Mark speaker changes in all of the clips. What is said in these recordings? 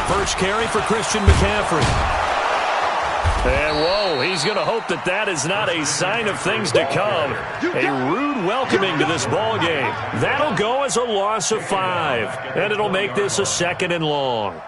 Speaker 1: First carry for Christian McCaffrey. And, whoa, he's going to hope that that is not a sign of things to come. A rude welcoming to this ball game. That'll go as a loss of 5, and it'll make this a 2nd and long.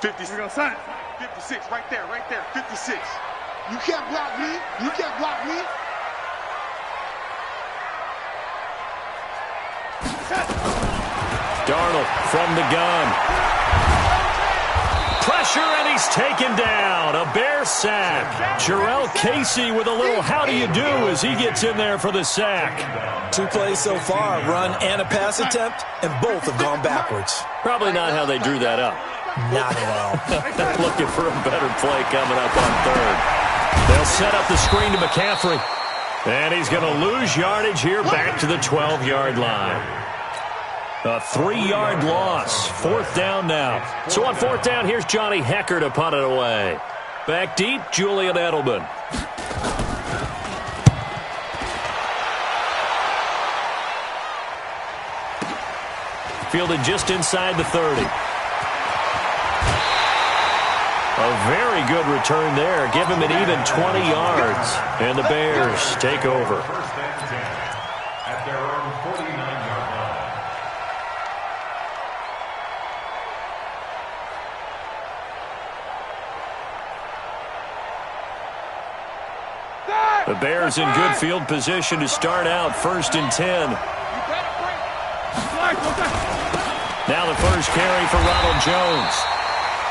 Speaker 2: We're going to sign 56, right there, 56. You can't block me. You can't block me.
Speaker 1: Darnold from the gun. Pressure, and he's taken down. A Bear sack. Jarrell Casey with a little how do you do as he gets in there for the sack.
Speaker 3: 2 plays so far, a run and a pass attempt, and both have gone backwards.
Speaker 1: Probably not how they drew that up.
Speaker 3: Not at all.
Speaker 1: Looking for a better play coming up on 3rd. They'll set up the screen to McCaffrey. And he's going to lose yardage here back to the 12-yard line. A 3-yard loss. 4th down now. So on 4th down, here's Johnny Hecker to punt it away. Back deep, Julian Edelman. Fielded just inside the 30. A very good return there. Give him an even 20 yards. And the Bears take over.
Speaker 4: At their own 49-yard line.
Speaker 1: The Bears in good field position to start out 1st and 10. Now the first carry for Ronald Jones.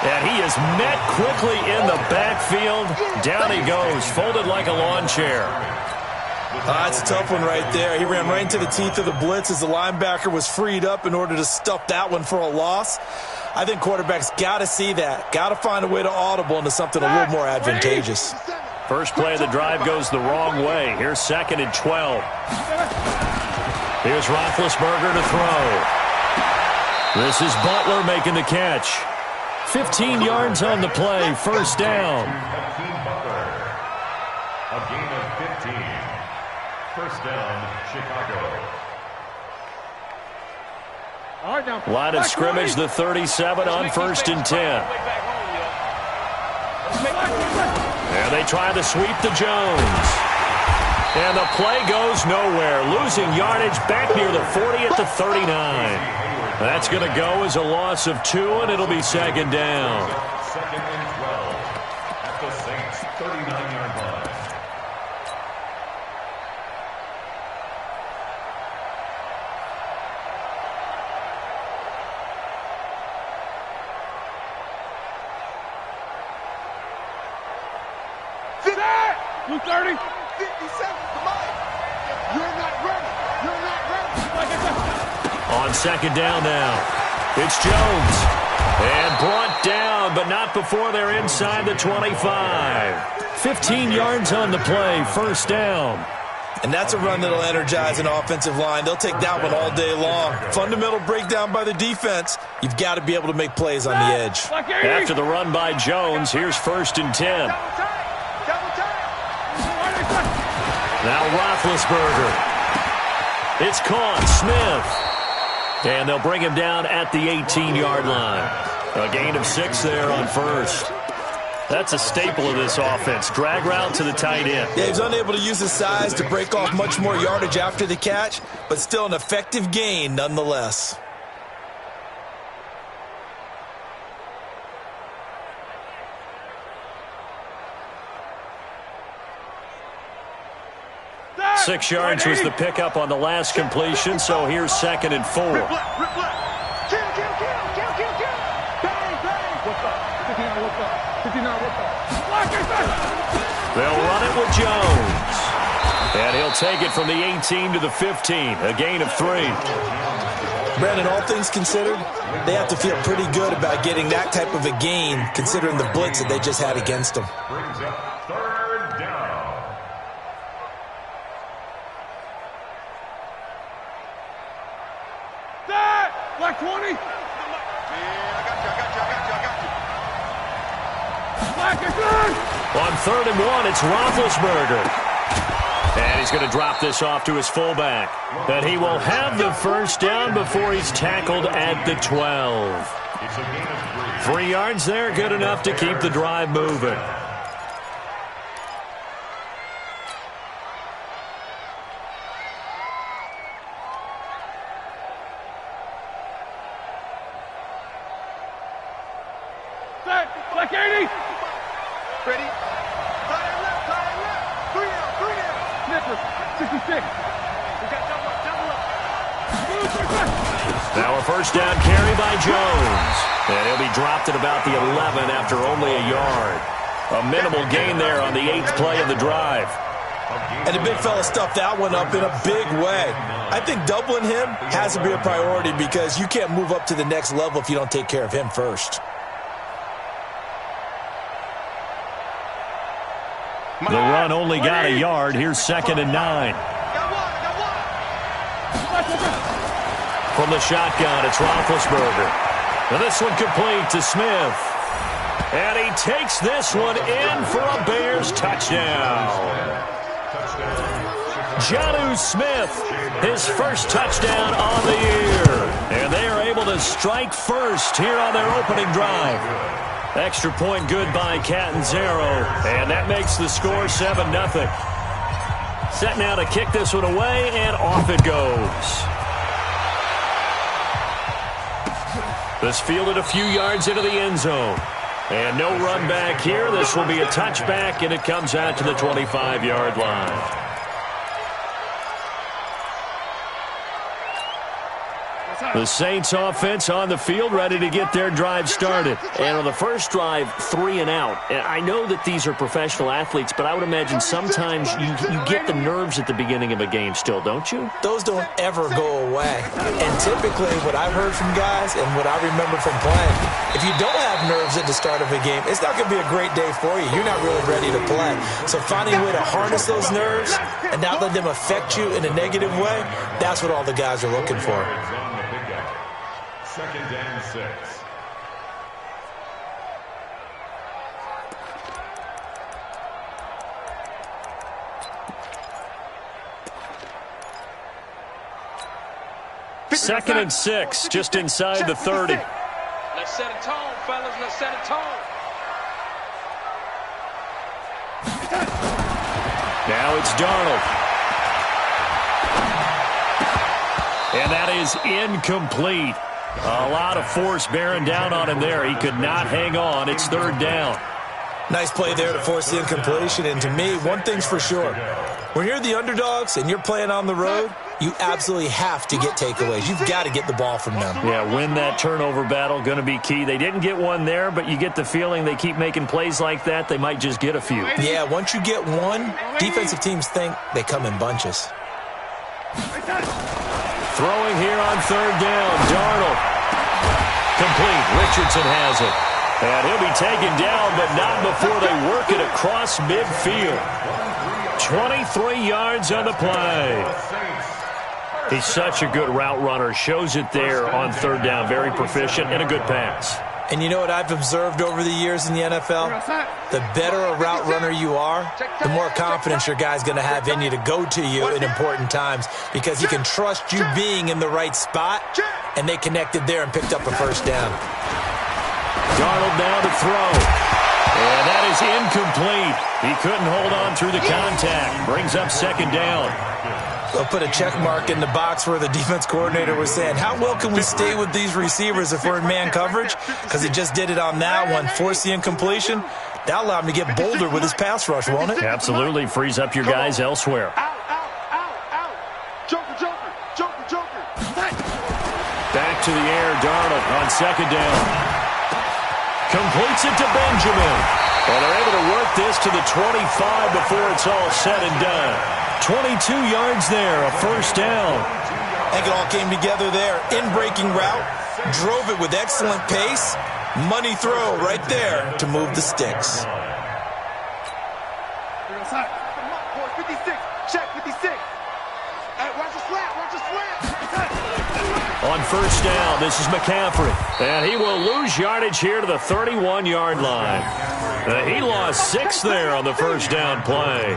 Speaker 1: And he is met quickly in the backfield. Down he goes, folded like a lawn chair.
Speaker 3: That's a tough one right there. He ran right into the teeth of the blitz as the linebacker was freed up in order to stuff that one for a loss. I think quarterbacks got to see that. Got to find a way to audible into something a little more advantageous.
Speaker 1: First play of the drive goes the wrong way. Here's 2nd and 12. Here's Roethlisberger to throw. This is Butler making the catch. 15 yards on the play, 1st down.
Speaker 4: A gain of 15. 1st down, Chicago.
Speaker 1: Line of scrimmage, the 37 on 1st and 10. And they try to sweep to Jones. And the play goes nowhere. Losing yardage back near the 40 at the 39. That's going to go as a loss of 2, and it'll be 2nd down.
Speaker 4: 2nd and 12 at the Saints' 39-yard line.
Speaker 2: Sit there! 230. 57. Come on. You're not ready. You're not ready.
Speaker 1: On 2nd down now, it's Jones. And brought down, but not before they're inside the 25. 15 yards on the play, 1st down.
Speaker 3: And that's a run that'll energize an offensive line. They'll take that one all day long. Fundamental breakdown by the defense. You've got to be able to make plays on the edge.
Speaker 1: After the run by Jones, here's 1st and 10. Now Roethlisberger. It's caught. Smith. And they'll bring him down at the 18-yard line. A gain of 6 there on 1st. That's a staple of this offense. Drag route to the tight end.
Speaker 3: Yeah, he's unable to use his size to break off much more yardage after the catch, but still an effective gain nonetheless.
Speaker 1: That 6 yards was the pickup on the last completion, so here's 2nd and 4.
Speaker 2: Rip left, rip left. Kill. Bang, bang. What's up? 59, what's up? 59, what's up?
Speaker 1: They'll run it with Jones. And he'll take it from the 18 to the 15, a gain of 3.
Speaker 3: Brandon, all things considered, they have to feel pretty good about getting that type of a gain, considering the blitz that they just had against them.
Speaker 4: Brings up 3rd down.
Speaker 2: Back 20. Yeah, I got you.
Speaker 1: On 3rd and 1, it's Roethlisberger. And he's going to drop this off to his fullback. And he will have the first down before he's tackled at the 12. 3 yards there, good enough to keep the drive moving.
Speaker 2: Like 80. Ready? Tie and left. 3 down. Snipper, 66. We got double up.
Speaker 1: Now a first down carry by Jones. And he'll be dropped at about the 11 after only a yard. A minimal gain there on the 8th play of the drive.
Speaker 3: And the big fella stuffed that one up in a big way. I think doubling him has to be a priority because you can't move up to the next level if you don't take care of him first.
Speaker 1: The run only got a yard. Here's 2nd and 9. From the shotgun, it's Roethlisberger. And this one complete to Smith. And he takes this one in for a Bears touchdown. Jonnu Smith, his first touchdown on the year. And they are able to strike first here on their opening drive. Extra point good by Catanzaro, and that makes the score 7-0. Set now to kick this one away, and off it goes. This fielded a few yards into the end zone. And no run back here. This will be a touchback, and it comes out to the 25-yard line. The Saints offense on the field, ready to get their drive started. And on the first drive, 3 and out. And I know that these are professional athletes, but I would imagine sometimes you get the nerves at the beginning of a game still, don't you?
Speaker 3: Those don't ever go away. And typically what I've heard from guys and what I remember from playing, if you don't have nerves at the start of a game, it's not going to be a great day for you. You're not really ready to play. So finding a way to harness those nerves and not let them affect you in a negative way, that's what all the guys are looking for.
Speaker 4: 2nd and 6.
Speaker 1: Second and 6, just inside the 30.
Speaker 5: Let's set a tone, fellas. Let's set a tone.
Speaker 1: Now it's Darnold. And that is incomplete. A lot of force bearing down on him there. He could not hang on. It's 3rd down.
Speaker 3: Nice play there to force the incompletion. And to me, one thing's for sure. When you're the underdogs and you're playing on the road, you absolutely have to get takeaways. You've got to get the ball from them.
Speaker 1: Yeah, win that turnover battle, going to be key. They didn't get one there, but you get the feeling they keep making plays like that, they might just get a few.
Speaker 3: Yeah, once you get one, defensive teams think they come in bunches.
Speaker 1: Throwing here on 3rd down, Darnold. Complete. Richardson has it. And he'll be taken down, but not before they work it across midfield. 23 yards on the play. He's such a good route runner. Shows it there on 3rd down. Very proficient and a good pass.
Speaker 3: And you know what I've observed over the years in the NFL? The better a route runner you are, the more confidence your guy's going to have in you to go to you in important times because he can trust you being in the right spot, and they connected there and picked up a first down.
Speaker 1: Darnold now to throw. And that is incomplete. He couldn't hold on through the contact. Brings up 2nd down.
Speaker 3: They'll put a check mark in the box where the defense coordinator was saying, how well can we stay with these receivers if we're in man coverage? Because he just did it on that one, forced the incompletion. That'll allow him to get bolder with his pass rush, won't it?
Speaker 1: Absolutely. Frees up your guys elsewhere.
Speaker 2: Out. Joker.
Speaker 1: Back to the air, Darnold on 2nd down. Completes it to Benjamin. And they're able to work this to the 25 before it's all said and done. 22 yards there, a first down.
Speaker 3: I think it all came together there. In-breaking route, drove it with excellent pace. Money throw right there to move the sticks.
Speaker 2: 56. Check 56. Hey, watch the slant.
Speaker 1: On first down, this is McCaffrey. And he will lose yardage here to the 31-yard line. He lost 6 there on the first down play.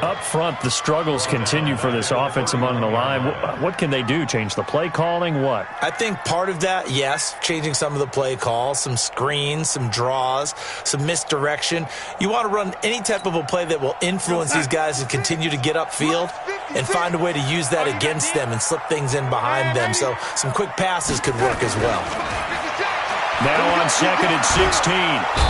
Speaker 1: Up front, the struggles continue for this offense among the line. What can they do? Change the play calling? What?
Speaker 3: I think part of that, yes, changing some of the play calls, some screens, some draws, some misdirection. You want to run any type of a play that will influence these guys and continue to get upfield and find a way to use that against them and slip things in behind them. So some quick passes could work as well.
Speaker 1: Now on 2nd and 16,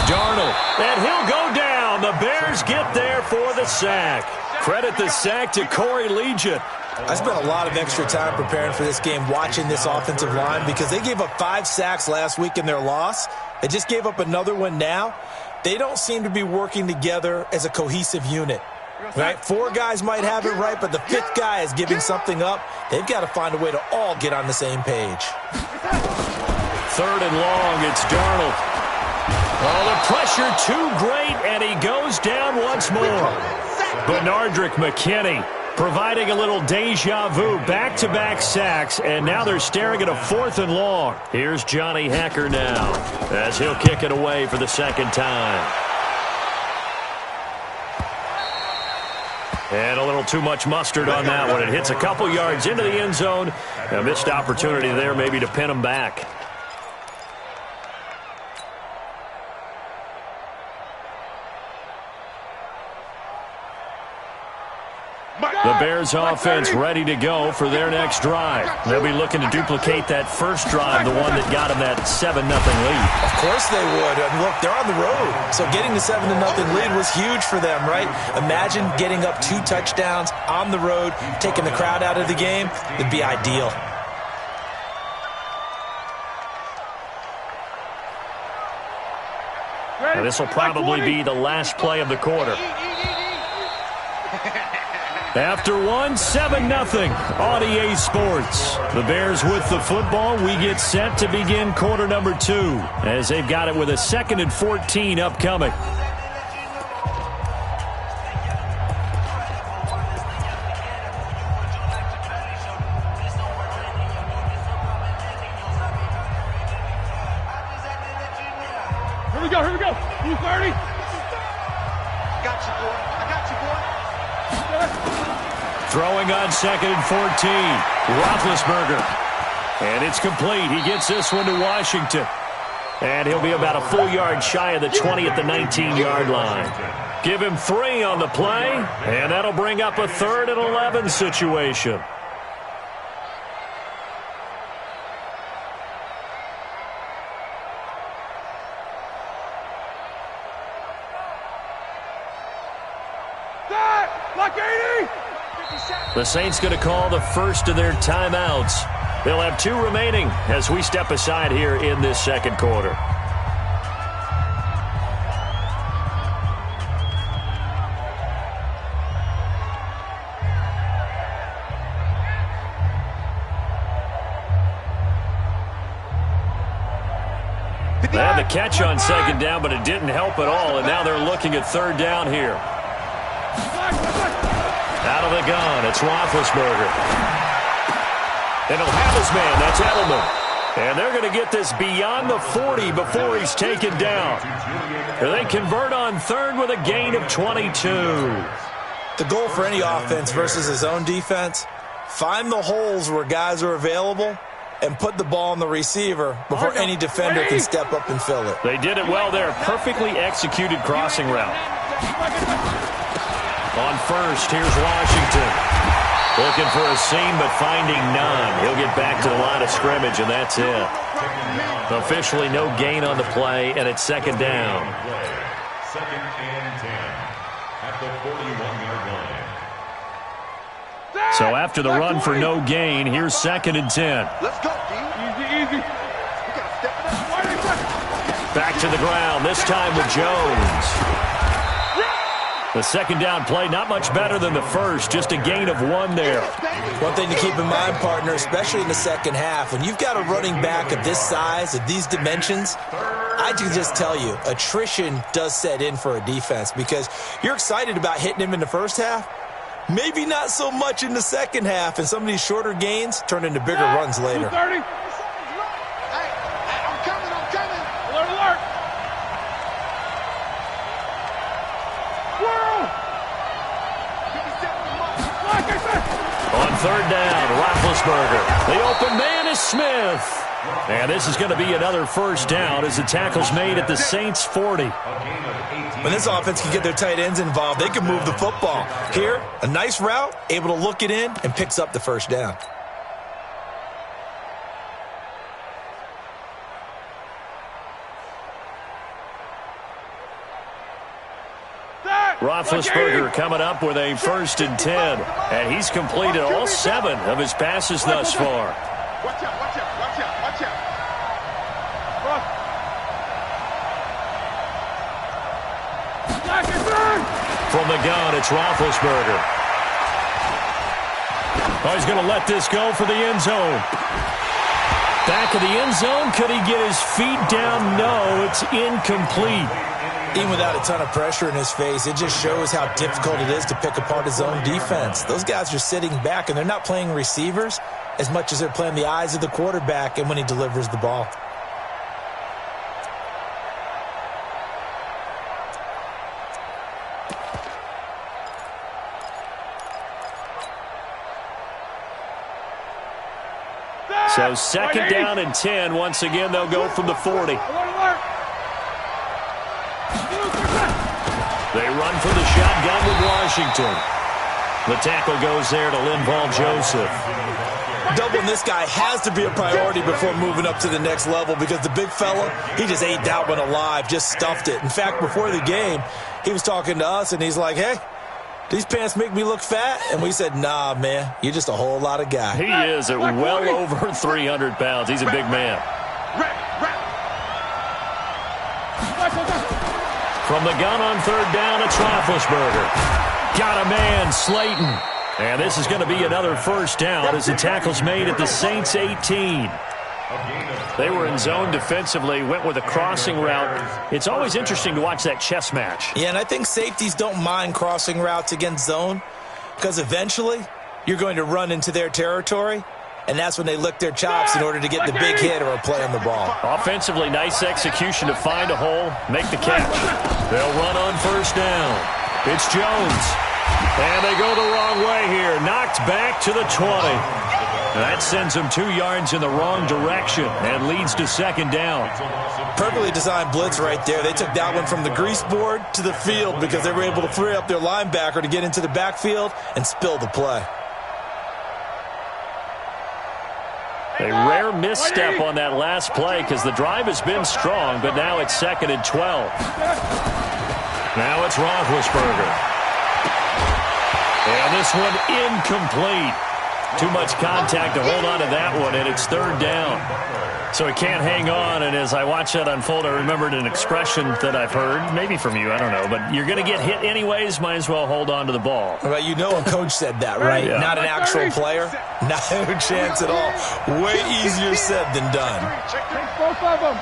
Speaker 1: Darnold, and he'll go down. The Bears get there for the sack. Credit the sack to Corey Legion.
Speaker 3: I spent a lot of extra time preparing for this game, watching this offensive line, because they gave up 5 sacks last week in their loss. They just gave up another one now. They don't seem to be working together as a cohesive unit. Right? 4 guys might have it right, but the 5th guy is giving something up. They've got to find a way to all get on the same page.
Speaker 1: 3rd and long, it's Darnold. Oh, the pressure too great, and he goes down once more. Benardrick McKinney providing a little deja vu, back-to-back sacks, and now they're staring at a 4th and long. Here's Johnny Hecker now as he'll kick it away for the 2nd time. And a little too much mustard on that one. It hits a couple yards into the end zone. A missed opportunity there maybe to pin him back. The Bears offense ready to go for their next drive. They'll be looking to duplicate that first drive, the one that got them that 7-0 lead.
Speaker 3: Of course they would. And look, they're on the road. So getting the 7-0 lead was huge for them, right? Imagine getting up 2 touchdowns on the road, taking the crowd out of the game. It'd be ideal.
Speaker 1: This will probably be the last play of the quarter. After 7-0 on EA Sports. The Bears with the football. We get set to begin quarter number 2 as they've got it with a 2nd and 14 upcoming.
Speaker 2: Here we go. Blue 30.
Speaker 5: Got you, boy. I got you, boy.
Speaker 1: Throwing on 2nd and 14. Roethlisberger. And it's complete. He gets this one to Washington. And he'll be about a full yard shy of the 20 at the 19-yard line. Give him 3 on the play, and that'll bring up a 3rd and 11 situation. The Saints going to call the first of their timeouts. They'll have 2 remaining as we step aside here in this 2nd quarter. They had the catch on 2nd down, but it didn't help at all, and now they're looking at 3rd down here. Out of the gun, it's Roethlisberger. And he'll have his man, that's Edelman. And they're going to get this beyond the 40 before he's taken down. And they convert on 3rd with a gain of 22.
Speaker 3: The goal for any offense versus his own defense, find the holes where guys are available and put the ball on the receiver before any defender can step up and fill it.
Speaker 1: They did it well there. Perfectly executed crossing route. On first, here's Washington. Looking for a seam, but finding none. He'll get back to the line of scrimmage, and that's it. Officially no gain on the play, and it's 2nd down.
Speaker 4: 2nd and 10 at the 41-yard line.
Speaker 1: So after the run for no gain, here's 2nd and 10.
Speaker 5: Let's go, D.
Speaker 2: Easy.
Speaker 5: We got to step it up.
Speaker 1: Back to the ground, this time with Jones. The 2nd down play, not much better than the first, just a gain of 1 there.
Speaker 3: One thing to keep in mind, partner, especially in the 2nd half, when you've got a running back of this size, of these dimensions, I can just tell you, attrition does set in for a defense because you're excited about hitting him in the first half, Maybe not so much in the second half, and some of these shorter gains turn into bigger runs later.
Speaker 2: 230.
Speaker 5: Hey, I'm coming.
Speaker 2: Alert, alert. Whirl.
Speaker 5: 57 to Mike.
Speaker 2: Like I said.
Speaker 1: On third down, Roethlisberger. The open man is Smith. And this is going to be another first down as the tackle's made at the Saints' 40.
Speaker 3: When this offense can get their tight ends involved, they can move the football. Here, a nice route, able to look it in, and picks up the first down.
Speaker 1: Roethlisberger coming up with a 1st and 10. And he's completed all 7 of his passes thus far.
Speaker 5: Watch out.
Speaker 1: From the gun, it's Roethlisberger. Oh, he's going to let this go for the end zone. Back of the end zone. Could he get his feet down? No, it's incomplete.
Speaker 3: Even without a ton of pressure in his face, it just shows how difficult it is to pick apart his own defense. Those guys are sitting back, and they're not playing receivers as much as they're playing the eyes of the quarterback and when he delivers the ball.
Speaker 1: So 2nd down and 10. Once again, they'll go from the 40. They run for the shotgun with Washington. The tackle goes there to Linval Joseph.
Speaker 3: Doubling this guy has to be a priority before moving up to the next level because the big fella, he just ate that one alive, just stuffed it. In fact, before the game, he was talking to us, and he's like, hey, these pants make me look fat? And we said, nah, man, you're just a whole lot of guy.
Speaker 1: He is at well over 300 pounds. He's a big man. From the gun on 3rd down, it's Roethlisberger. Got a man, Slayton. And this is going to be another first down as the tackle's made at the Saints' 18. They were in zone defensively, went with a crossing route. It's always interesting to watch that chess match.
Speaker 3: Yeah, and I think safeties don't mind crossing routes against zone because eventually you're going to run into their territory, and that's when they lick their chops in order to get the big hit or a play on the ball.
Speaker 1: Offensively, nice execution to find a hole, make the catch. They'll run on 1st down. It's Jones. And they go the wrong way here. Knocked back to the 20. That sends them 2 yards in the wrong direction and leads to 2nd down.
Speaker 3: Perfectly designed blitz right there. They took that one from the grease board to the field because they were able to free up their linebacker to get into the backfield and spill the play.
Speaker 1: A rare misstep on that last play because the drive has been strong, but now it's 2nd and 12. Now it's Roethlisberger. And this one incomplete. Too much contact to hold on to that one, and it's 3rd down. So he can't hang on, and as I watch that unfold, I remembered an expression that I've heard, maybe from you, I don't know, but you're going to get hit anyways, might as well hold on to the ball.
Speaker 3: Well, you know a coach said that, right?
Speaker 1: Yeah.
Speaker 3: Not an actual player. Not a chance at all. Way easier said than done.
Speaker 2: Take both of them.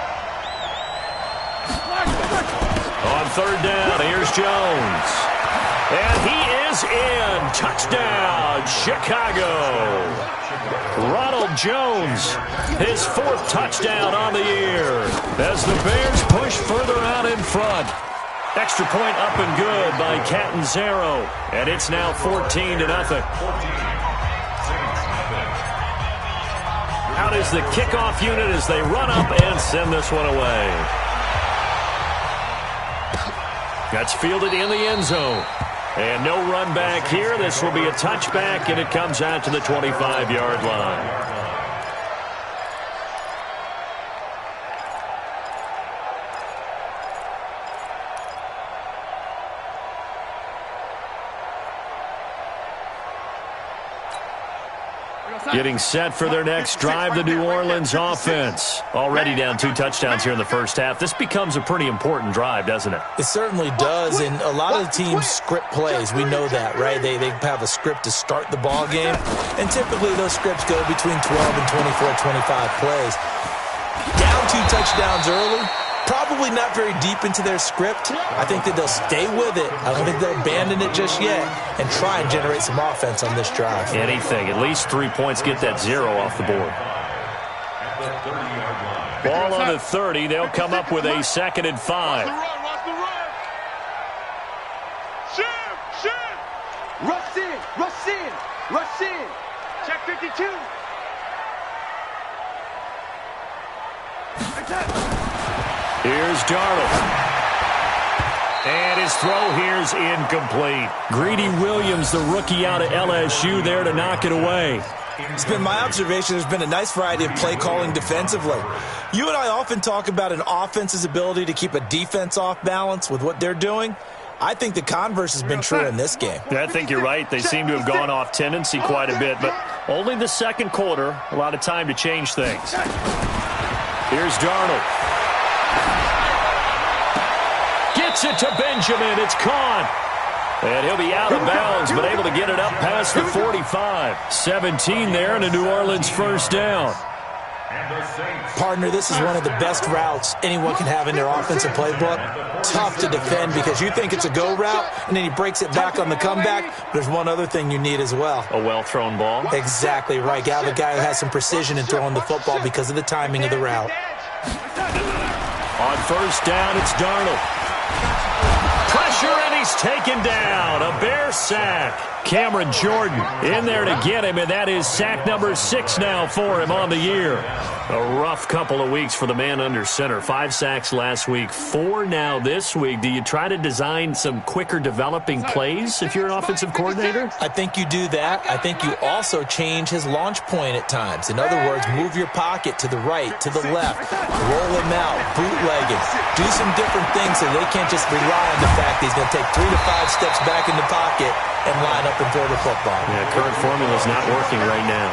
Speaker 1: On 3rd down, here's Jones. And he is in. Touchdown, Chicago. Ronald Jones, his 4th touchdown on the year as the Bears push further out in front. Extra point up and good by Catanzaro, and it's now 14-0. Out is the kickoff unit as they run up and send this one away. That's fielded in the end zone. And no run back here. This will be a touchback, and it comes out to the 25-yard line. Getting set for their next drive, the New Orleans offense. Already down 2 touchdowns here in the first half. This becomes a pretty important drive, doesn't it?
Speaker 3: It certainly does, and a lot of the teams script plays. We know that, right? They have a script to start the ball game, and typically those scripts go between 12 and 24, 25 plays. Down 2 touchdowns early, probably probably not very deep into their script. I think that they'll stay with it. I don't think they'll abandon it just yet and try and generate some offense on this drive.
Speaker 1: Anything. At least 3 points, get that 0 off the board. Ball on the 30. They'll come up with a 2nd and 5.
Speaker 2: Watch the run. Shim. Rush in. Check 52.
Speaker 1: Here's Darnold. And his throw here's incomplete. Greedy Williams, the rookie out of LSU, there to knock it away.
Speaker 3: It's been my observation there's been a nice variety of play calling defensively. You and I often talk about an offense's ability to keep a defense off balance with what they're doing. I think the converse has been true in this game.
Speaker 1: I think you're right. They seem to have gone off tendency quite a bit, but only the second quarter. A lot of time to change things. Here's Darnold. Gets it to Benjamin. It's caught. And he'll be out of bounds, but able to get it up past the 45. 17 there and a New Orleans first down.
Speaker 3: Partner, this is one of the best routes anyone can have in their offensive playbook. Tough to defend because you think it's a go route, and then he breaks it back on the comeback. But there's one other thing you need as well.
Speaker 1: A well-thrown ball.
Speaker 3: Exactly right. Got a guy who has some precision in throwing the football because of the timing of the route.
Speaker 1: On first down, it's Darnold. Pressure, and he's taken down. A Bear sack. Cameron Jordan in there to get him, and that is sack number 6 now for him on the year. A rough couple of weeks for the man under center. 5 sacks last week, 4 now this week. Do you try to design some quicker developing plays if you're an offensive coordinator?
Speaker 3: I think you do that. I think you also change his launch point at times. In other words, move your pocket to the right, to the left, roll him out, bootleg it. Do some different things so they can't just rely on the fact that he's going to take 3 to 5 steps back in the pocket and line up and throw the football.
Speaker 1: Yeah, current formula's not working right now.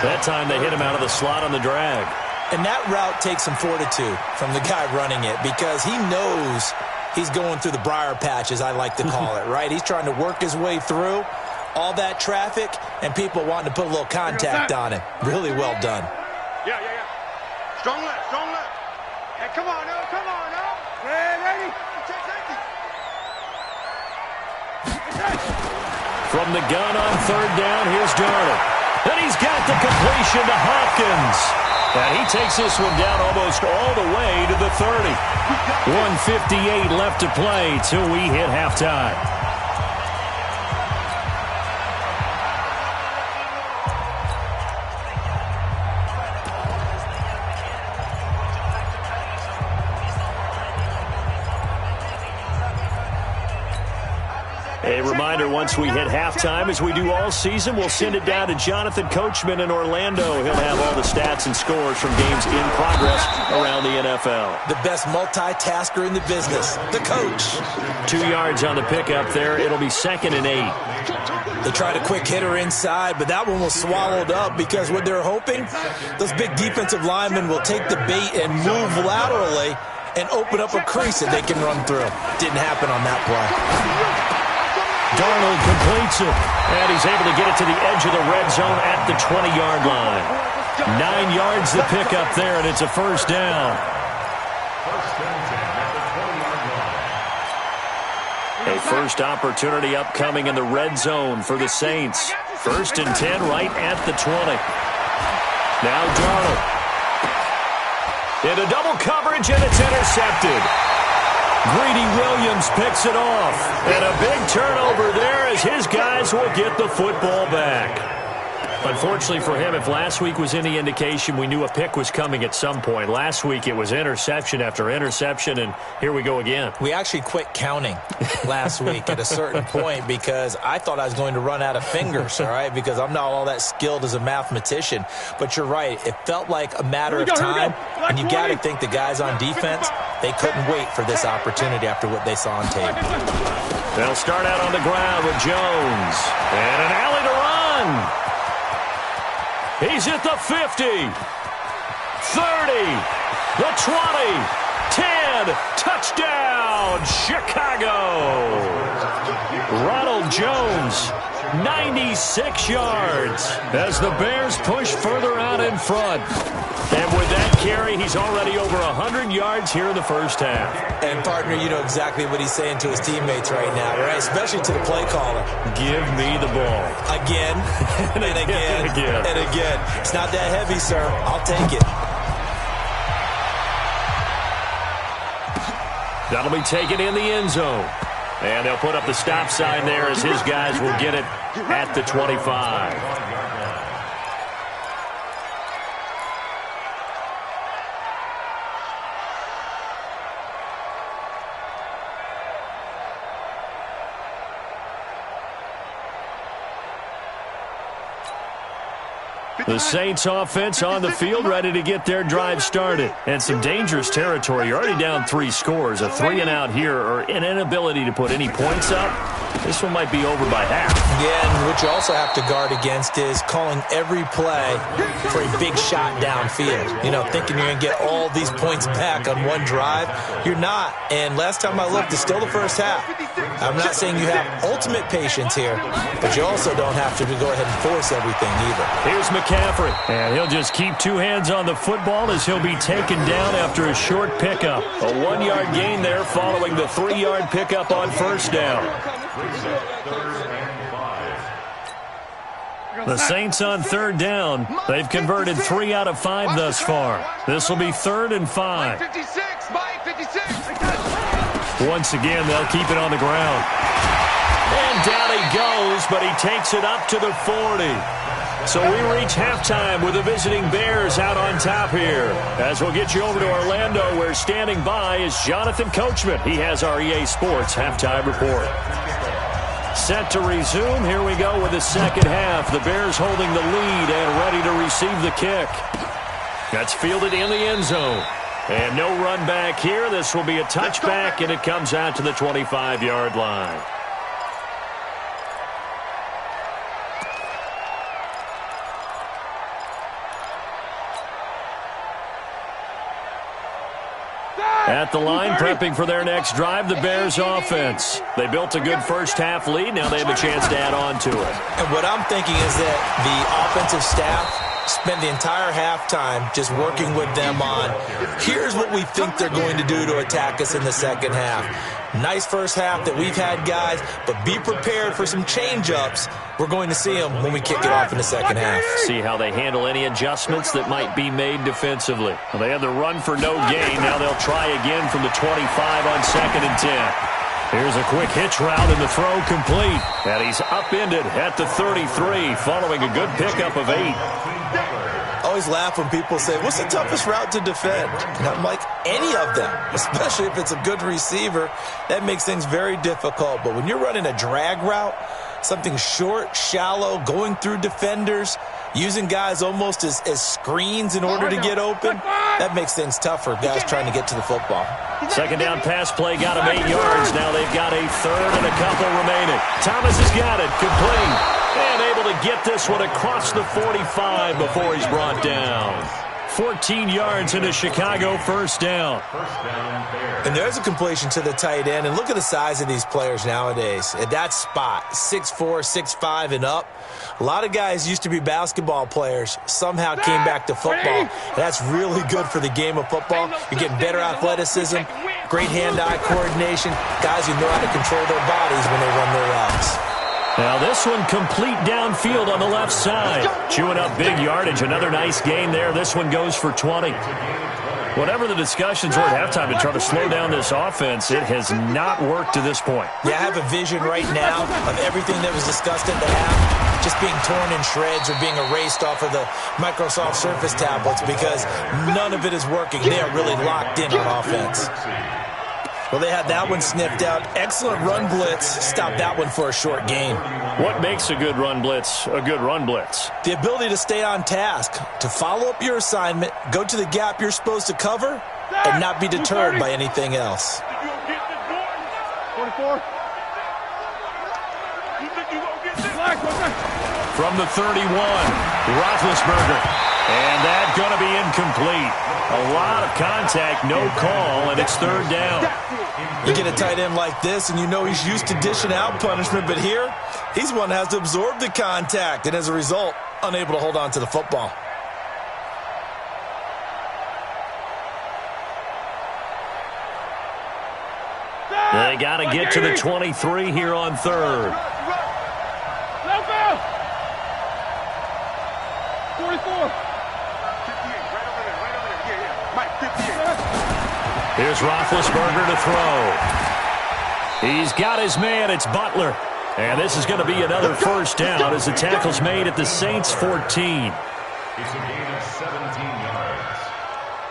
Speaker 1: That time they hit him out of the slot on the drag.
Speaker 3: And that route takes some fortitude from the guy running it because he knows he's going through the briar patch, as I like to call it, right? He's trying to work his way through all that traffic and people wanting to put a little contact on him. Really well done.
Speaker 2: Yeah. Strong left. Hey, come on now. Ready?
Speaker 1: From the gun on third down, here's Darnold. And he's got the completion to Hopkins. And he takes this one down almost all the way to the 30. 1:58 left to play till we hit halftime. A reminder, once we hit halftime, as we do all season, we'll send it down to Jonathan Coachman in Orlando. He'll have all the stats and scores from games in progress around the NFL.
Speaker 3: The best multitasker in the business, the coach.
Speaker 1: 2 yards on the pickup there. It'll be 2nd and 8.
Speaker 3: They tried a quick hitter inside, but that one was swallowed up because what they're hoping, those big defensive linemen will take the bait and move laterally and open up a crease that they can run through. Didn't happen on that play.
Speaker 1: Darnold completes it, and he's able to get it to the edge of the red zone at the 20-yard line. 9 yards the pickup there, and it's a first down. A first opportunity upcoming in the red zone for the Saints. 1st and 10 right at the 20. Now Darnold. Into double coverage, and it's intercepted. Greedy Williams picks it off. And a big turnover there as his guys will get the football back. Unfortunately for him, if last week was any indication, we knew a pick was coming at some point. Last week it was interception after interception, and here we go again.
Speaker 3: We actually quit counting last week at a certain point because I thought I was going to run out of fingers, all right, because I'm not all that skilled as a mathematician. But you're right. It felt like a matter of time, and you got to think the guys on defense, they couldn't wait for this opportunity after what they saw on tape.
Speaker 1: They'll start out on the ground with Jones. And an alley to run. He's at the 50, 30, the 20, 10, touchdown, Chicago. Ronald Jones 96 yards as the Bears push further out in front. And with that carry, he's already over 100 yards here in the first half.
Speaker 3: And, partner, you know exactly what he's saying to his teammates right now, right? Especially to the play caller.
Speaker 1: Give me the ball.
Speaker 3: Again, and again, and again. It's not that heavy, sir. I'll take it.
Speaker 1: That'll be taken in the end zone. And they'll put up the stop sign there as his guys will get it at the 25. The Saints offense on the field, ready to get their drive started. And some dangerous territory. You're already down 3 scores. A 3-and-out here, or an inability to put any points up. This one might be over by half.
Speaker 3: Yeah, and what you also have to guard against is calling every play for a big shot downfield. You know, thinking you're going to get all these points back on one drive. You're not. And last time I looked, it's still the first half. I'm not saying you have ultimate patience here, but you also don't have to go ahead and force everything either.
Speaker 1: Here's McCaffrey, and he'll just keep 2 hands on the football as he'll be taken down after a short pickup. A 1-yard gain there following the 3-yard pickup on first down. The Saints on third down. They've converted 3 out of 5 thus far. This will be 3rd and 5. Once again, they'll keep it on the ground. And down he goes, but he takes it up to the 40. So we reach halftime with the visiting Bears out on top here. As we'll get you over to Orlando, where standing by is Jonathan Coachman. He has our EA Sports halftime report. Set to resume. Here we go with the second half. The Bears holding the lead and ready to receive the kick. That's fielded in the end zone. And no run back here. This will be a touchback, and it comes out to the 25-yard line. At the line, prepping for their next drive, the Bears offense. They built a good first-half lead. Now they have a chance to add on to it.
Speaker 3: And what I'm thinking is that the offensive staff spend the entire halftime just working with them on, here's what we think they're going to do to attack us in the second half. Nice first half that we've had, guys, but be prepared for some change-ups. We're going to see them when we kick it off in the second half.
Speaker 1: See how they handle any adjustments that might be made defensively. Well, they had the run for no gain. Now they'll try again from the 25 on 2nd and 10. Here's a quick hitch route, and the throw complete. And he's upended at the 33, following a good pickup of 8.
Speaker 3: I always laugh when people say, what's the toughest route to defend? And I'm like, any of them, especially if it's a good receiver. That makes things very difficult. But when you're running a drag route, something short, shallow, going through defenders, using guys almost as screens in order to get open, that makes things tougher, guys trying to get to the football.
Speaker 1: Second down pass play got him 8 yards. Now they've got a third and a couple remaining. Thomas has got it, complete. And able to get this one across the 45 before he's brought down. 14 yards into Chicago, first down.
Speaker 3: And there's a completion to the tight end. And look at the size of these players nowadays. At that spot, 6'4", 6'5", and up. A lot of guys used to be basketball players, somehow came back to football. That's really good for the game of football. You're getting better athleticism, great hand-eye coordination, guys who know how to control their bodies when they run their routes.
Speaker 1: Now this one complete downfield on the left side. Chewing up big yardage. Another nice gain there. This one goes for 20. Whatever the discussions were at halftime to try to slow down this offense, it has not worked to this point.
Speaker 3: Yeah, I have a vision right now of everything that was discussed at the half just being torn in shreds or being erased off of the Microsoft Surface tablets because none of it is working. They are really locked in on offense. Well, they had that one sniffed out. Excellent run blitz. Stopped that one for a short gain.
Speaker 1: What makes a good run blitz a good run blitz?
Speaker 3: The ability to stay on task, to follow up your assignment, go to the gap you're supposed to cover, and not be deterred by anything else.
Speaker 2: 24.
Speaker 1: From the 31, Roethlisberger. And that's going to be incomplete. A lot of contact, no call, and it's third down.
Speaker 3: You get a tight end like this, and you know he's used to dishing out punishment, but here, He's one that has to absorb the contact, and as a result, unable to hold on to the football.
Speaker 1: They got to get to the 23 here on third.
Speaker 2: Left out. 44. 58, right over there, right over there. Yeah. Mike, 58.
Speaker 1: Here's Roethlisberger to throw. He's got his man. It's Butler. And this is going to be another first down as the tackle's made at the Saints' 14.
Speaker 4: It's a gain of 17 yards.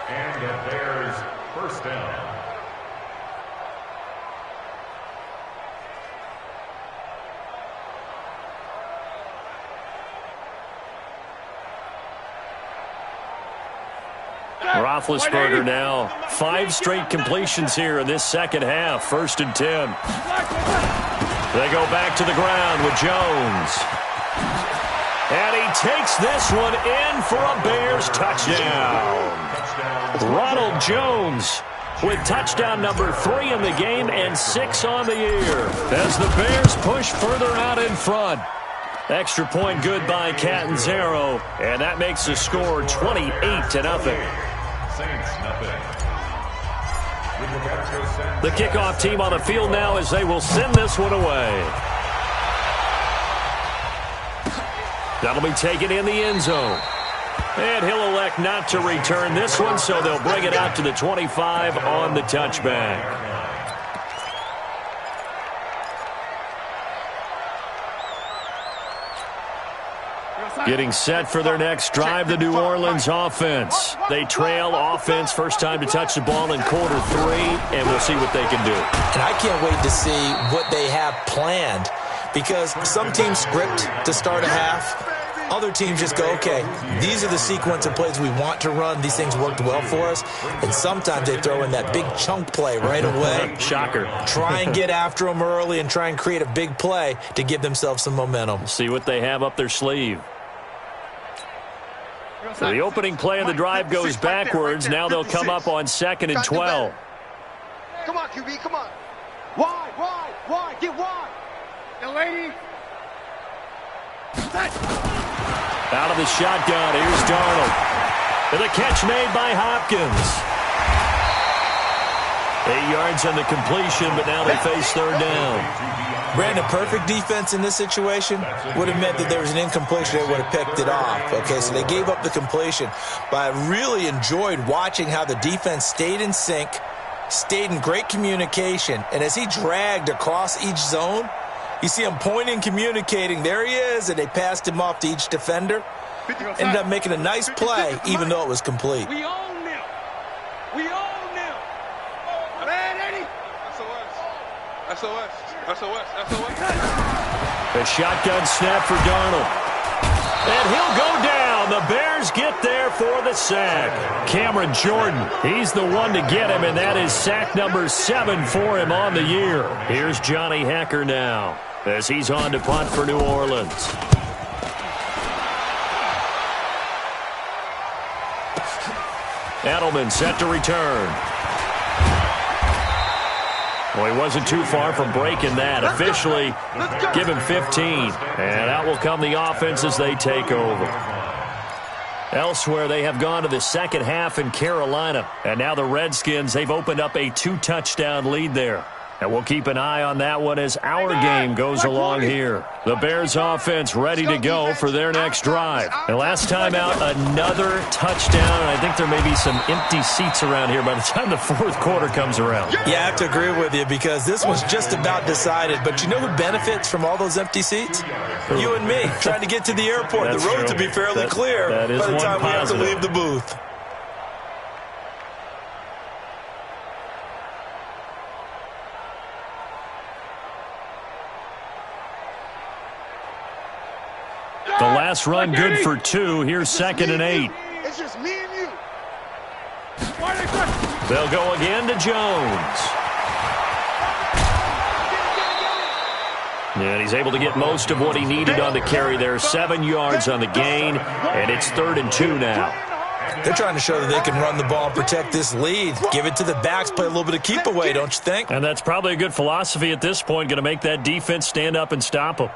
Speaker 4: And the Bears first down.
Speaker 1: Roethlisberger now 5 straight completions here in this second half. 1st and 10. They go back to the ground with Jones. And he takes this one in for a Bears touchdown. Ronald Jones with touchdown number 3 in the game and 6 on the year as the Bears push further out in front. Extra point good by Catanzaro, and that makes the score 28-0. The kickoff team on the field now as they will send this one away. That'll be taken in the end zone. And he'll elect not to return this one, so they'll bring it out to the 25 on the touchback. Getting set for their next drive, the New Orleans offense. They trail offense, first time to touch the ball in quarter 3, and we'll see what they can do.
Speaker 3: And I can't wait to see what they have planned, because some teams script to start a half. Other teams just go, okay, these are the sequence of plays we want to run. These things worked well for us. And sometimes they throw in that big chunk play right away.
Speaker 1: Shocker.
Speaker 3: Try and get after them early and try and create a big play to give themselves some momentum.
Speaker 1: See what they have up their sleeve. So the opening play of the drive goes backwards. Now they'll come up on 2nd and 12.
Speaker 5: Come on, QB, come on. Wide, get wide.
Speaker 2: The lady.
Speaker 1: Out of the shotgun, here's Darnold. And the catch made by Hopkins. 8 yards on the completion, but now they face 3rd down.
Speaker 3: Brandon, perfect defense in this situation would have meant that there was an incompletion. They would have picked it off. Okay, so they gave up the completion. But I really enjoyed watching how the defense stayed in sync, stayed in great communication. And as he dragged across each zone, you see him pointing, communicating. There he is, and they passed him off to each defender. Ended up making a nice play, even though it was complete.
Speaker 2: We own them. We own them. Man, Eddie. SOS.
Speaker 1: A shotgun snap for Darnold. And he'll go down. The Bears get there for the sack. Cameron Jordan, he's the one to get him, and that is sack number 7 for him on the year. Here's Johnny Hecker now as he's on to punt for New Orleans. Edelman set to return. Well, he wasn't too far from breaking that. Officially, give him 15. And out will come the offense as they take over. Elsewhere, they have gone to the second half in Carolina. And now the Redskins, they've opened up a 2-touchdown lead there. And we'll keep an eye on that one as our game goes along here. The Bears offense ready to go for their next drive. And last time out, another touchdown. And I think there may be some empty seats around here by the time the 4th quarter comes around.
Speaker 3: Yeah, I have to agree with you because this was just about decided. But you know who benefits from all those empty seats? You and me, trying to get to the airport.
Speaker 1: That's
Speaker 3: the roads
Speaker 1: true.
Speaker 3: will be fairly clear
Speaker 1: that is
Speaker 3: by the
Speaker 1: one
Speaker 3: time
Speaker 1: positive.
Speaker 3: we have to leave the booth.
Speaker 1: The last run good for 2. Here's 2nd and 8.
Speaker 5: It's just me and you.
Speaker 1: They'll go again to Jones. And he's able to get most of what he needed on the carry there. 7 yards on the gain, and it's 3rd and 2 now.
Speaker 3: They're trying to show that they can run the ball and protect this lead. Give it to the backs, play a little bit of keep away, don't you think?
Speaker 1: And that's probably a good philosophy at this point, going to make that defense stand up and stop them.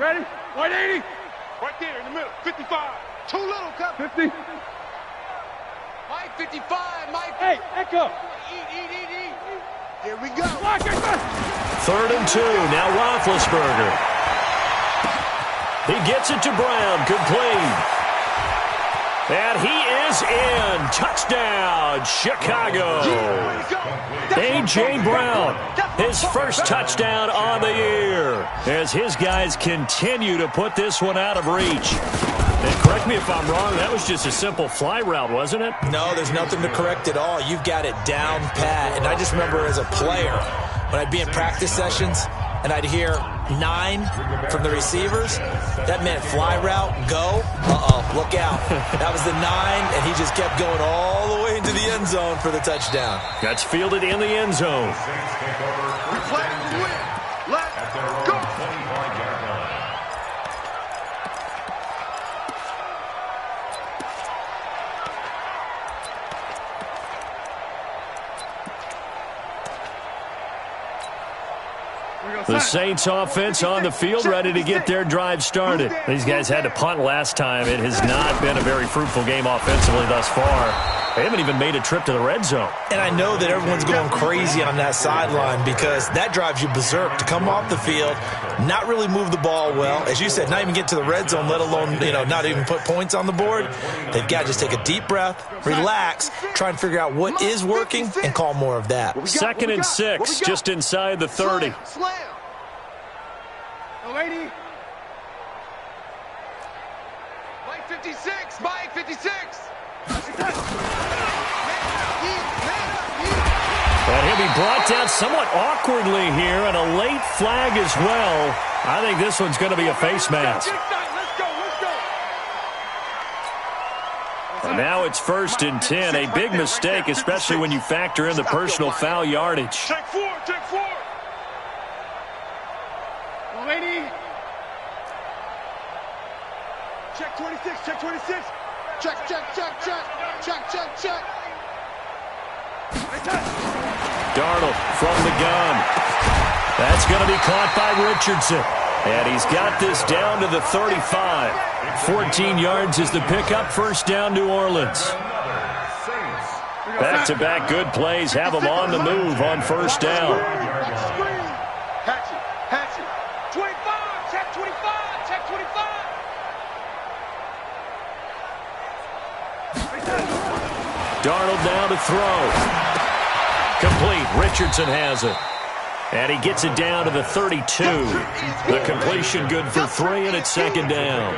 Speaker 2: Ready? 180. Right there in the middle. 55.
Speaker 5: Too little, Cup.
Speaker 2: 50.
Speaker 5: Mike, 55. Mike.
Speaker 2: Hey, Echo.
Speaker 5: Eat. Here we go.
Speaker 2: Block it.
Speaker 1: 3rd and 2. Now Roethlisberger. He gets it to Brown. Complete. And he is in. Touchdown, Chicago. A.J. Brown, his first touchdown on the year, as his guys continue to put this one out of reach. And correct me if I'm wrong, that was just a simple fly route, wasn't it?
Speaker 3: No, there's nothing to correct at all. You've got it down pat. And I just remember as a player, when I'd be in practice sessions and I'd hear 9 from the receivers, that meant fly route, go, look out. That was the 9, and he just kept going all the way into the end zone for the touchdown.
Speaker 1: That's fielded in the end zone.
Speaker 5: Reflect and win. Let's go.
Speaker 1: The Saints offense on the field, ready to get their drive started. These guys had to punt last time. It has not been a very fruitful game offensively thus far. They haven't even made a trip to the red zone.
Speaker 3: And I know that everyone's going crazy on that sideline because that drives you berserk to come off the field, not really move the ball well. As you said, not even get to the red zone, let alone, not even put points on the board. They've got to just take a deep breath, relax, try and figure out what is working and call more of that.
Speaker 1: 2nd and 6, just inside the 30.
Speaker 5: Slam.
Speaker 2: No, 80.
Speaker 5: Mike 56. Mike 56.
Speaker 1: And he'll be brought down somewhat awkwardly here, and a late flag as well. I think this one's going to be a face mask.
Speaker 2: Let's go.
Speaker 1: And now it's 1st and 10, a big mistake, especially when you factor in the personal foul yardage.
Speaker 2: Check 4. 180.
Speaker 5: Check 26. Check 26. Check.
Speaker 1: Darnold from the gun. That's going to be caught by Richardson. And he's got this down to the 35. 14 yards is the pickup. 1st down, New Orleans. Back-to-back good plays have them on the move on 1st down.
Speaker 5: Hatchet.
Speaker 2: 25. Check 25. Check 25.
Speaker 1: Darnold now to throw. Complete. Richardson has it. And he gets it down to the 32. The completion good for 3, and it's 2nd down.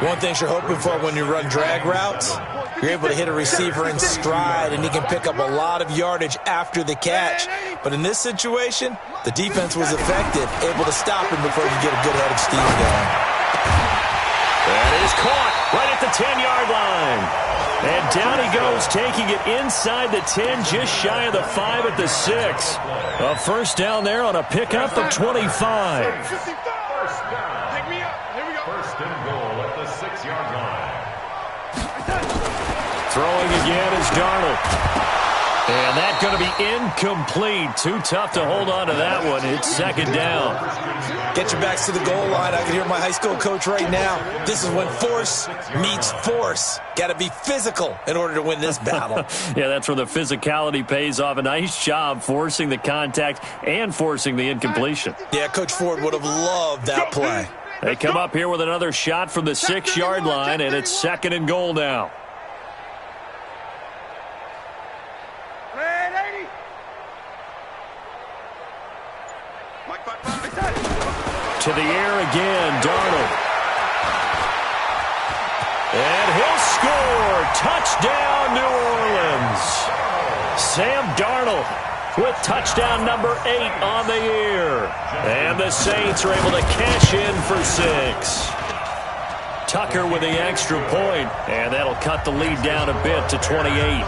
Speaker 3: One thing you're hoping for when you run drag routes, you're able to hit a receiver in stride, and he can pick up a lot of yardage after the catch. But in this situation, the defense was effective, able to stop him before you get a good head of steam going.
Speaker 1: That is caught right at the 10-yard line. And down he goes, taking it inside the 10, just shy of the 5 at the 6. A 1st down there on a pickup of 25.
Speaker 2: Take me up. Here we go.
Speaker 4: 1st and goal at the 6-yard line.
Speaker 1: Throwing again is Darnold. And that's going to be incomplete. Too tough to hold on to that one. It's 2nd down.
Speaker 3: Get your backs to the goal line. I can hear my high school coach right now. This is when force meets force. Got to be physical in order to win this battle.
Speaker 1: Yeah, that's where the physicality pays off. A nice job forcing the contact and forcing the incompletion.
Speaker 3: Yeah, Coach Ford would have loved that play.
Speaker 1: They come up here with another shot from the 6-yard line, and it's 2nd and goal now. To the air again, Darnold. And he'll score. Touchdown, New Orleans. Sam Darnold with touchdown number 8 on the year. And the Saints are able to cash in for 6. Tucker with the extra point, and that'll cut the lead down a bit to 28.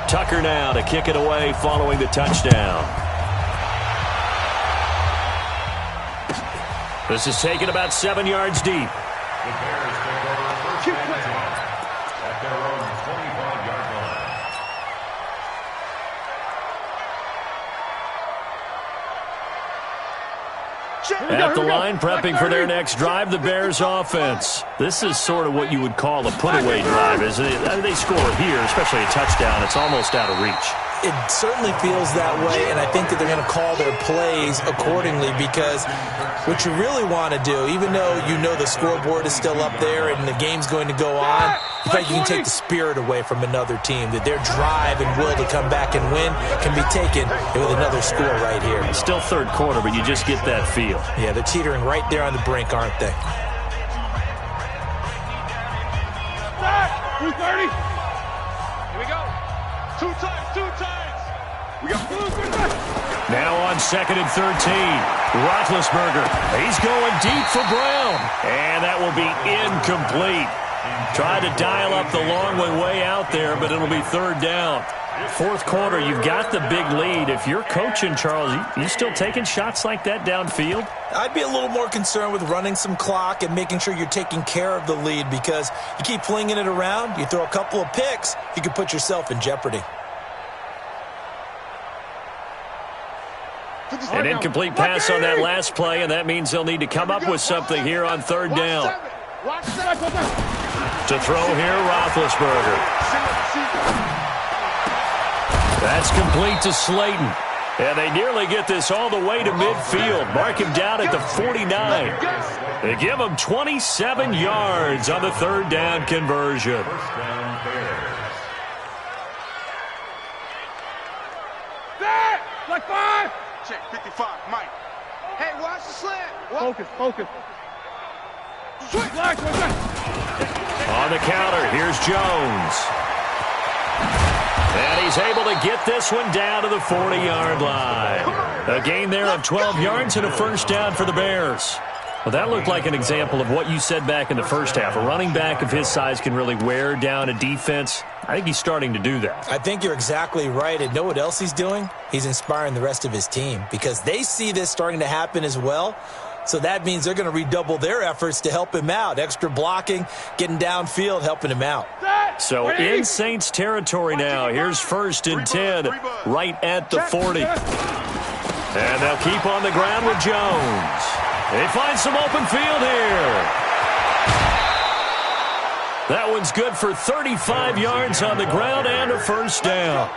Speaker 1: Tucker now to kick it away following the touchdown. This is taken about 7 yards deep.
Speaker 4: The Bears take over 1st and 10 at their own 25-yard line.
Speaker 1: At the line, prepping for their next drive, the Bears offense. This is sort of what you would call a put-away drive, isn't it? I mean, they score here, especially a touchdown. It's almost out of reach.
Speaker 3: It certainly feels that way, and I think that they're going to call their plays accordingly, because what you really want to do, even though you know the scoreboard is still up there and the game's going to go on, in fact, you can take the spirit away from another team, that their drive and will to come back and win can be taken with another score right here.
Speaker 1: It's still third quarter, but you just get that feel.
Speaker 3: Yeah, they're teetering right there on the brink, aren't they?
Speaker 2: 230. Here we go. Two times. We got
Speaker 1: Now on 2nd and 13. Roethlisberger. He's going deep for Brown. And that will be incomplete. Tried to dial up the long one way out there, but it'll be third down. Fourth quarter, you've got the big lead. If you're coaching, Charles, you still taking shots like that downfield?
Speaker 3: I'd be a little more concerned with running some clock and making sure you're taking care of the lead, because you keep flinging it around, you throw a couple of picks, you could put yourself in jeopardy.
Speaker 1: An incomplete pass on that last play, and that means they'll need to come up with something here on third down. To throw here, Roethlisberger. That's complete to Slayton. And they nearly get this all the way to midfield. Mark him down at the 49. They give him 27 yards on the third down conversion.
Speaker 2: Like 5.
Speaker 5: Check 55, Mike. Hey, watch the slant.
Speaker 2: Focus. Black,
Speaker 1: On the counter, here's Jones. And he's able to get this one down to the 40-yard line. A gain there of 12 yards and a first down for the Bears. Well, that looked like an example of what you said back in the first half. A running back of his size can really wear down a defense. I think he's starting to do that.
Speaker 3: I think you're exactly right. And know what else he's doing? He's inspiring the rest of his team, because they see this starting to happen as well. So that means they're going to redouble their efforts to help him out. Extra blocking, getting downfield, helping him out.
Speaker 1: So in Saints territory now. Here's 1st and 10 right at the 40. And they'll keep on the ground with Jones. They find some open field here. That one's good for 35 yards on the ground and a first down.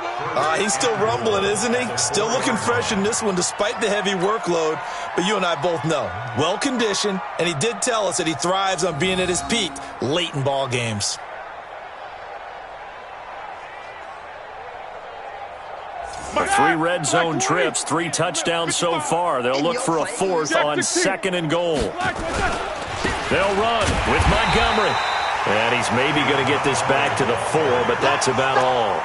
Speaker 3: He's still rumbling, isn't he? Still looking fresh in this one despite the heavy workload. But you and I both know, well-conditioned, and he did tell us that he thrives on being at his peak late in ball games.
Speaker 1: With 3 red zone trips, 3 touchdowns so far. They'll look for a 4th on 2nd and goal. They'll run with Montgomery. And he's maybe going to get this back to the 4, but that's about all.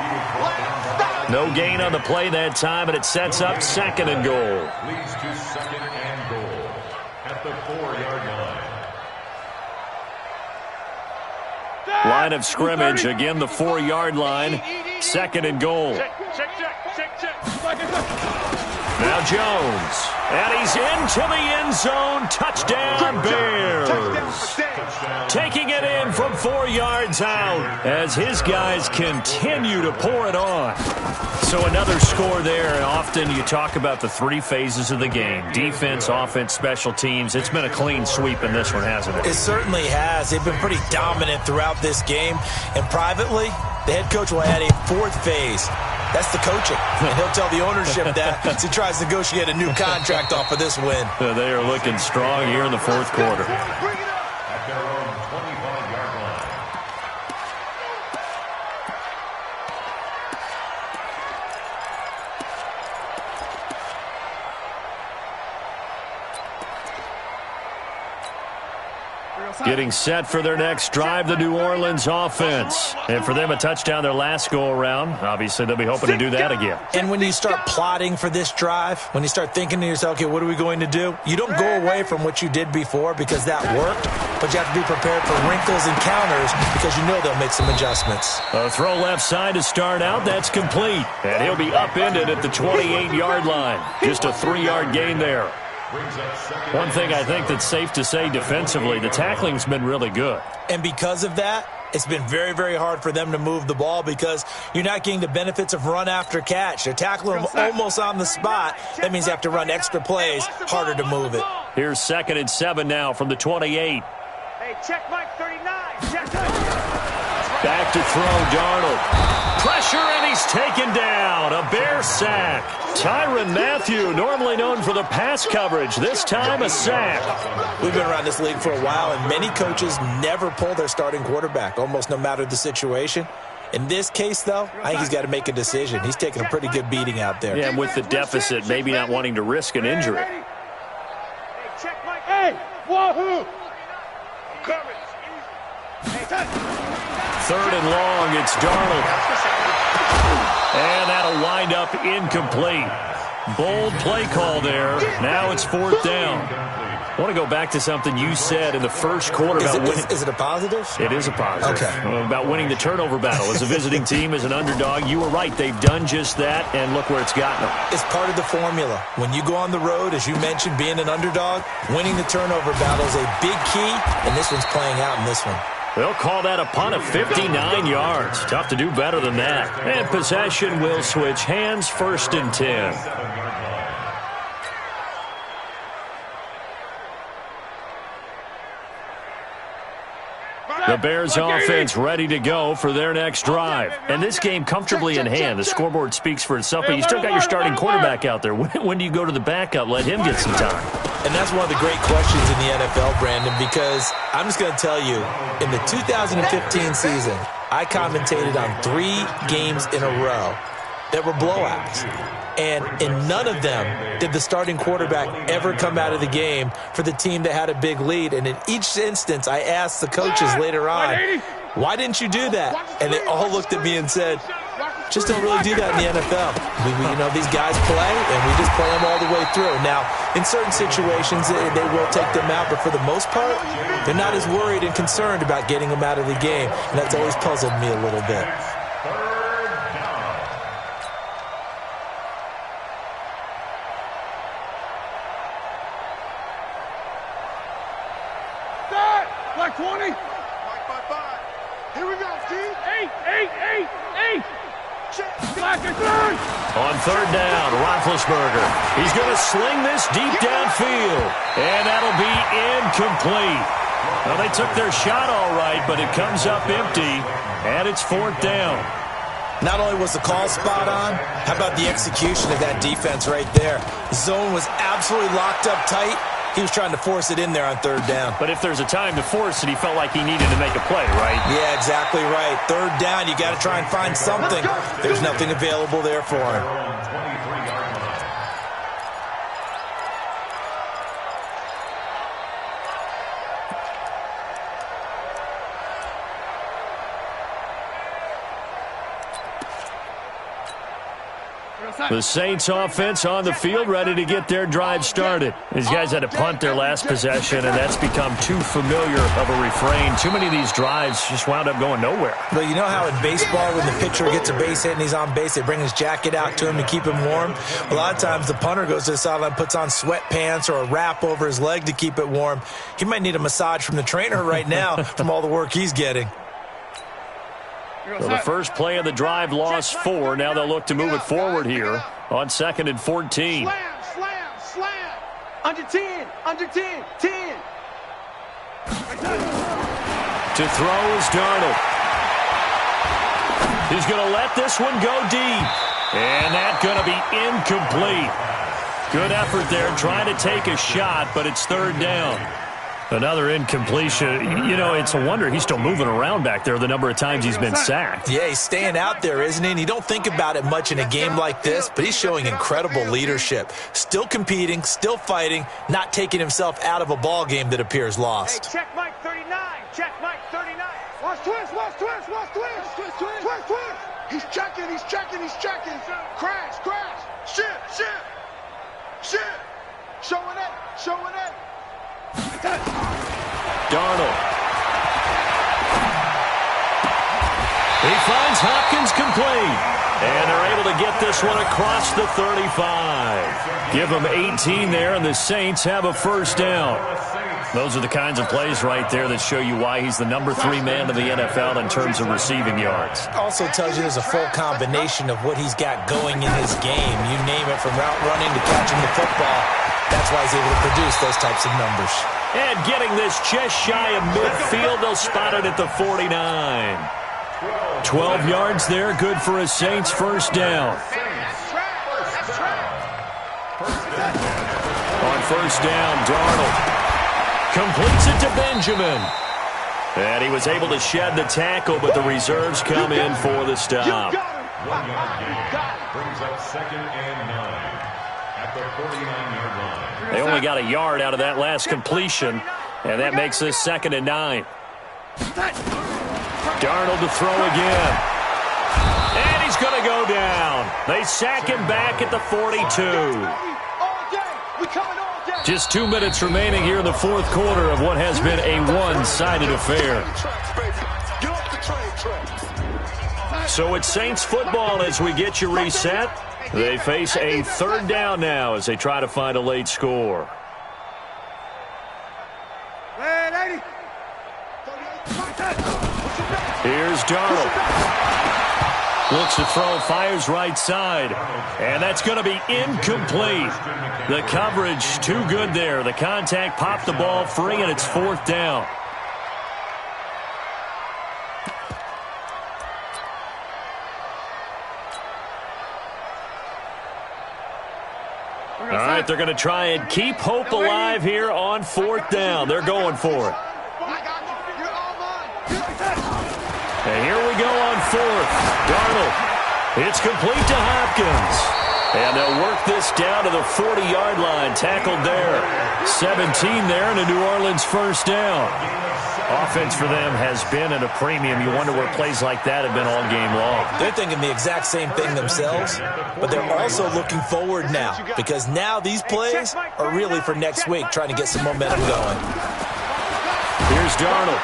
Speaker 1: No gain on the play that time, and it sets up 2nd and goal.
Speaker 4: Leads to 2nd and goal at the 4-yard line.
Speaker 1: Line of scrimmage, again the 4-yard line. 2nd and goal.
Speaker 2: Check.
Speaker 1: Now Jones. And he's into the end zone. Touchdown, Bears. Taking it in from 4 yards out as his guys continue to pour it on. So another score there, and often you talk about the 3 phases of the game. Defense, offense, special teams. It's been a clean sweep in this one, hasn't it?
Speaker 3: It certainly has. They've been pretty dominant throughout this game. And privately, the head coach will add a 4th phase. That's the coaching. And he'll tell the ownership that as he tries to negotiate a new contract off of this win.
Speaker 1: They are looking strong here in the 4th quarter.
Speaker 4: At their own 25-yard line.
Speaker 1: Getting set for their next drive, the New Orleans offense. And for them, a touchdown their last go-around. Obviously, they'll be hoping to do that again.
Speaker 3: And when you start plotting for this drive, when you start thinking to yourself, okay, what are we going to do? You don't go away from what you did before because that worked, but you have to be prepared for wrinkles and counters because you know they'll make some adjustments.
Speaker 1: A throw left side to start out. That's complete. And he'll be upended at the 28-yard line. Just a 3-yard gain there. One thing I think that's safe to say defensively, the tackling's been really good.
Speaker 3: And because of that, it's been very, very hard for them to move the ball because you're not getting the benefits of run after catch. They're tackling them almost on the spot. That means you have to run extra plays, harder to move it.
Speaker 1: Here's 2nd and 7 now from the 28.
Speaker 6: Hey, check Mike 39. Check.
Speaker 1: Back to throw, Darnold. Pressure, and he's taken down. A Bear sack. Tyrann Mathieu, normally known for the pass coverage, this time a sack.
Speaker 3: We've been around this league for a while, and many coaches never pull their starting quarterback, almost no matter the situation. In this case, though, I think he's got to make a decision. He's taking a pretty good beating out there.
Speaker 1: Yeah, and with the deficit, maybe not wanting to risk an injury.
Speaker 6: Hey, check Mike.
Speaker 2: Hey, wahoo! Coverage.
Speaker 1: 3rd and long, it's Darnold. And that'll wind up incomplete. Bold play call there. Now it's 4th down. I want to go back to something you said in the first quarter about winning.
Speaker 3: Is it a positive?
Speaker 1: It is a positive.
Speaker 3: Okay.
Speaker 1: About winning the turnover battle. As a visiting team, as an underdog, you were right. They've done just that, and look where it's gotten them.
Speaker 3: It's part of the formula. When you go on the road, as you mentioned, being an underdog, winning the turnover battle is a big key, and this one's playing out in this one.
Speaker 1: They'll call that a punt of 59 yards. Tough to do better than that. And possession will switch hands, 1st and 10. The Bears offense ready to go for their next drive. And this game comfortably in hand. The scoreboard speaks for itself, but you still got your starting quarterback out there. When do you go to the backup? Let him get some time.
Speaker 3: And that's one of the great questions in the NFL, Brandon, because I'm just going to tell you, in the 2015 season, I commentated on 3 games in a row that were blowouts. And in none of them did the starting quarterback ever come out of the game for the team that had a big lead. And in each instance, I asked the coaches later on, why didn't you do that? And they all looked at me and said, just don't really do that in the NFL. You know, these guys play, and we just play them all the way through. Now, in certain situations, they will take them out, but for the most part, they're not as worried and concerned about getting them out of the game. And that's always puzzled me a little bit.
Speaker 2: Like 20.
Speaker 5: 5. Here we go, Steve.
Speaker 2: 8. Black and third.
Speaker 1: On 3rd down, Roethlisberger. He's going to sling this deep downfield. And that'll be incomplete. Well, they took their shot all right, but it comes up empty. And it's 4th down.
Speaker 3: Not only was the call spot on, how about the execution of that defense right there? The zone was absolutely locked up tight. He was trying to force it in there on 3rd down.
Speaker 1: But if there's a time to force it, he felt like he needed to make a play, right?
Speaker 3: Yeah, exactly right. 3rd down, you got to try and find something. There's nothing available there for him.
Speaker 1: The Saints offense on the field, ready to get their drive started. These guys had to punt their last possession, and that's become too familiar of a refrain. Too many of these drives just wound up going nowhere.
Speaker 3: But you know how in baseball, when the pitcher gets a base hit and he's on base, they bring his jacket out to him to keep him warm? A lot of times the punter goes to the sideline, puts on sweatpants or a wrap over his leg to keep it warm. He might need a massage from the trainer right now from all the work he's getting.
Speaker 1: So the first play of the drive lost 4. Now they'll look to move it forward here on 2nd and 14.
Speaker 5: Slam. Under 10. 10.
Speaker 1: To throw is Darnold. He's going to let this one go deep. And that's going to be incomplete. Good effort there trying to take a shot, but it's 3rd down. Another incompletion. You know, it's a wonder he's still moving around back there the number of times he's been sacked.
Speaker 3: Yeah, he's staying out there, isn't he? And you don't think about it much in a game like this, but he's showing incredible leadership. Still competing, still fighting, not taking himself out of a ball game that appears lost.
Speaker 6: Hey, check Mike 39. Check Mike 39.
Speaker 5: Watch twist. He's checking. Crash. Shit. Showing it.
Speaker 1: Darnold. He finds Hopkins complete. And they're able to get this one across the 35. Give them 18 there, and the Saints have a 1st down. Those are the kinds of plays right there that show you why he's the number 3 man in the NFL in terms of receiving yards.
Speaker 3: Also tells you there's a full combination of what he's got going in his game. You name it, from route running to catching the football. That's why he's able to produce those types of numbers.
Speaker 1: And getting this just shy of midfield, they'll spot it at the 49. 12 yards there, good for a Saints first down. On first down, Darnold completes it to Benjamin. And he was able to shed the tackle, but the reserves come in for the stop.
Speaker 4: 1 yard gain brings up 2nd and 9 at the 49-yard line.
Speaker 1: They only got a yard out of that last completion, and that makes this 2nd and 9. Darnold to throw again. And he's going to go down. They sack him back at the 42. Just 2 minutes remaining here in the fourth quarter of what has been a one-sided affair. So it's Saints football as we get you reset. They face a third down now as they try to find a late score. Here's Darnold. Looks to throw, fires right side. And that's going to be incomplete. The coverage too good there. The contact popped the ball free, and it's fourth down. All right, they're going to try and keep hope alive here on fourth down. They're going for it. And here we go on fourth. Darnold. It's complete to Hopkins. And they'll work this down to the 40-yard line. Tackled there. 17 there and a New Orleans first down. Offense for them has been at a premium. You wonder where plays like that have been all game long.
Speaker 3: They're thinking the exact same thing themselves, but they're also looking forward now because now these plays are really for next week, trying to get some momentum going.
Speaker 1: Here's Darnold.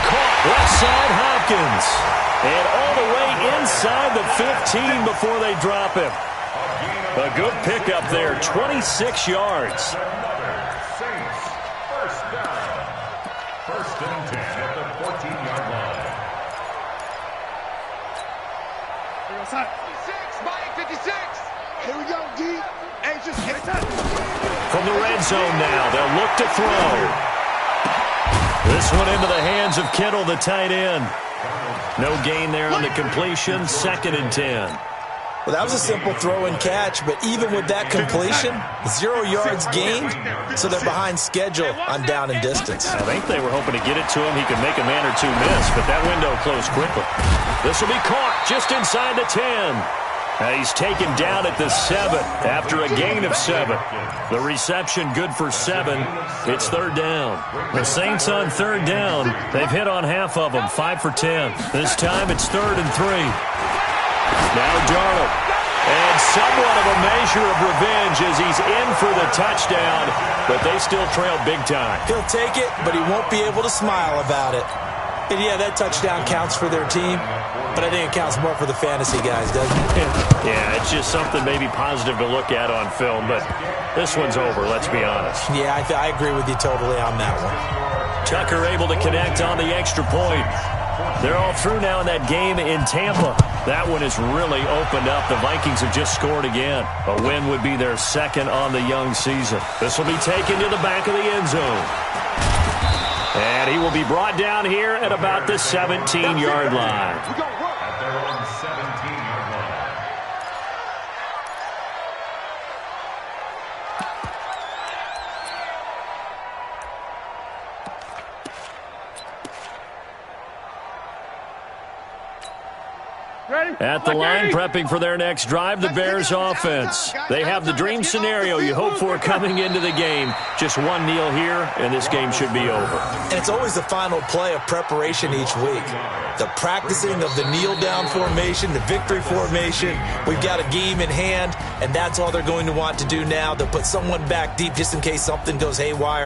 Speaker 1: Caught left side Hopkins. And all the way inside the 15 before they drop him. A good pickup there, 26 yards.
Speaker 4: First and 10 at the 14-yard line.
Speaker 2: 56. Here we go, D. Anxious.
Speaker 1: From the red zone now, they'll look to throw. This one into the hands of Kittle, the tight end. No gain there on the completion, 2nd and 10.
Speaker 3: Well, that was a simple throw and catch, but even with that completion, 0 yards gained, so they're behind schedule on down and distance.
Speaker 1: I think they were hoping to get it to him. He could make a man or two miss, but that window closed quickly. This will be caught just inside the 10. He's taken down at the 7 after a gain of 7. The reception good for 7. It's third down. The Saints on third down. They've hit on half of them, 5 for 10. This time it's 3rd and 3. Now Darnold. And somewhat of a measure of revenge as he's in for the touchdown, but they still trail big time.
Speaker 3: He'll take it, but he won't be able to smile about it. And yeah, that touchdown counts for their team, but I think it counts more for the fantasy guys, doesn't it?
Speaker 1: Yeah, it's just something maybe positive to look at on film, but this one's over, let's be honest.
Speaker 3: Yeah, I agree with you totally on that one.
Speaker 1: Tucker able to connect on the extra point. They're all through now in that game in Tampa. That one has really opened up. The Vikings have just scored again. A win would be their 2nd on the young season. This will be taken to the back of the end zone. And he will be brought down here at about the 17-yard line.
Speaker 4: At their own 17-yard line.
Speaker 1: At the line, prepping for their next drive, the Bears offense. They have the dream scenario you hope for coming into the game. Just one kneel here, and this game should be over.
Speaker 3: And it's always the final play of preparation each week. The practicing of the kneel-down formation, the victory formation. We've got a game in hand, and that's all they're going to want to do now. They'll put someone back deep just in case something goes haywire.